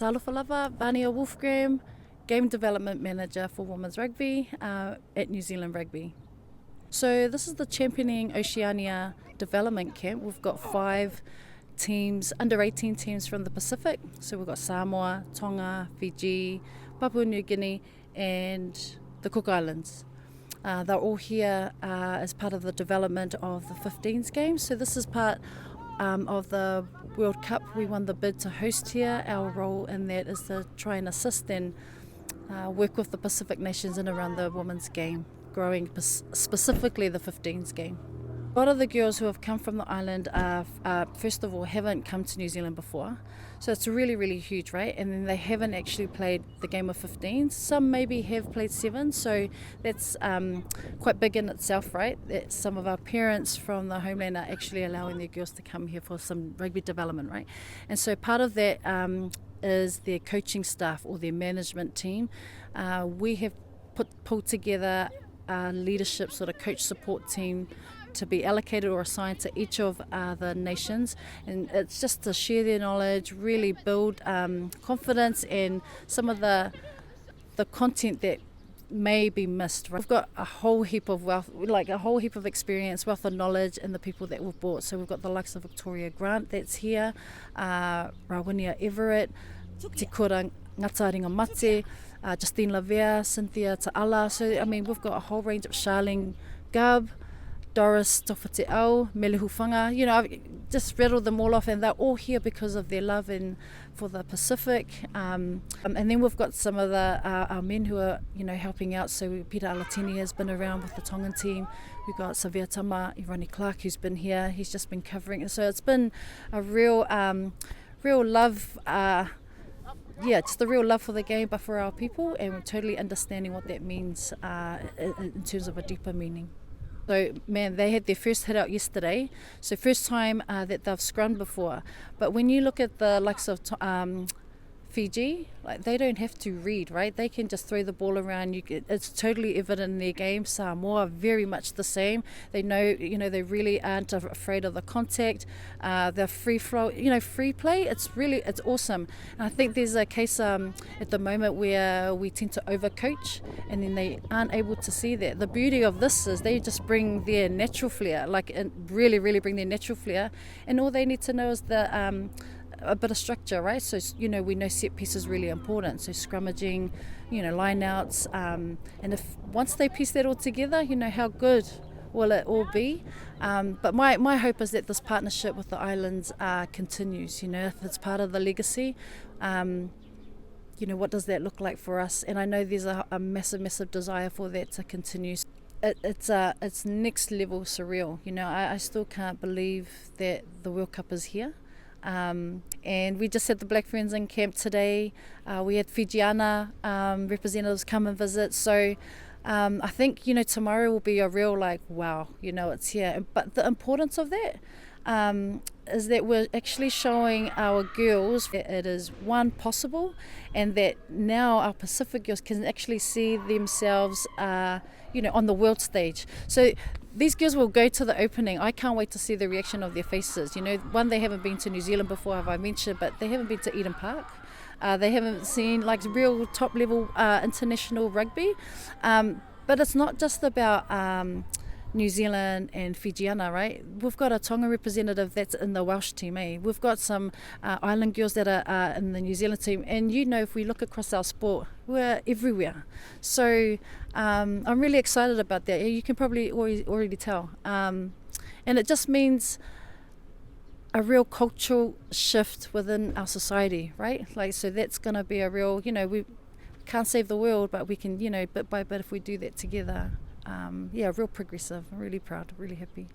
Salafalava, Vania Wolfgramm, Game Development Manager for Womens Rugby at New Zealand Rugby. So this is the Championing Oceania development camp. We've got 5 teams, under 18 teams from the Pacific. So we've got Samoa, Tonga, Fiji, Papua New Guinea and the Cook Islands. They're all here as part of the development of the 15s games. So this is part of the World Cup. We won the bid to host here. Our role in that is to try and assist and work with the Pacific nations in around the women's game, growing specifically the 15s game. A lot of the girls who have come from the island first of all, haven't come to New Zealand before. So it's really, really huge, right? And then they haven't actually played the game of 15s. Some maybe have played 7, so that's quite big in itself, right? That some of our parents from the homeland are actually allowing their girls to come here for some rugby development, right? And so part of that is their coaching staff or their management team. We have pulled together a leadership sort of coach support team to be allocated or assigned to each of the nations, and it's just to share their knowledge, really build confidence and some of the content that may be missed. We've got a whole heap of wealth, like a whole heap of experience, wealth of knowledge in the people that we've brought. So we've got the likes of Victoria Grant that's here, Rawenia Everett, Te Kura Ngataringa Mate, Justine Lavea, Cynthia Ta'ala. So I mean, we've got a whole range of Charlene Gub, Doris Tofati'au, Melehu Whanga. You know, I've just rattled them all off, and they're all here because of their love for the Pacific. And then we've got some of our men who are, you know, helping out. So Peter Alatini has been around with the Tongan team. We've got Savia Tama, Irani Clark, who's been here. He's just been covering it. So it's been a real love. Just a real love for the game, but for our people, and we're totally understanding what that means in terms of a deeper meaning. So, man, they had their first hit out yesterday. So first time that they've scrummed before. But when you look at the likes of Fiji, like they don't have to read, right? They can just throw the ball around. It's totally evident in their game. Samoa, very much the same. They know, you know, they really aren't afraid of the contact. They're free flow, you know, free play. It's awesome. And I think there's a case at the moment where we tend to overcoach, and then they aren't able to see that. The beauty of this is they just bring their natural flair, really, really bring their natural flair, and all they need to know is a bit of structure, right? So, you know, we know set piece is really important. So scrummaging, you know, line outs, and if once they piece that all together, you know, how good will it all be? But my hope is that this partnership with the islands continues. You know, if it's part of the legacy, you know, what does that look like for us? And I know there's a massive desire for that to continue. It's next level surreal. You know, I still can't believe that the World Cup is here. And we just had the Black Ferns in camp today. We had Fijiana representatives come and visit. So I think, you know, tomorrow will be a real wow, you know, it's here. But the importance of that is that we're actually showing our girls that it is possible, and that now our Pacific girls can actually see themselves you know, on the world stage. So these girls will go to the opening. I can't wait to see the reaction of their faces. You know, one, they haven't been to New Zealand before, have I mentioned, but they haven't been to Eden Park. They haven't seen real top level international rugby. But it's not just about New Zealand and Fijiana, right? We've got a Tonga representative that's in the Welsh team, eh? We've got some island girls that are in the New Zealand team, and you know, if we look across our sport, we're everywhere. So I'm really excited about that. You can probably already tell. And it just means a real cultural shift within our society, right? So that's going to be a real, you know, we can't save the world, but we can, you know, bit by bit, if we do that together. Real progressive. I'm really proud, really happy.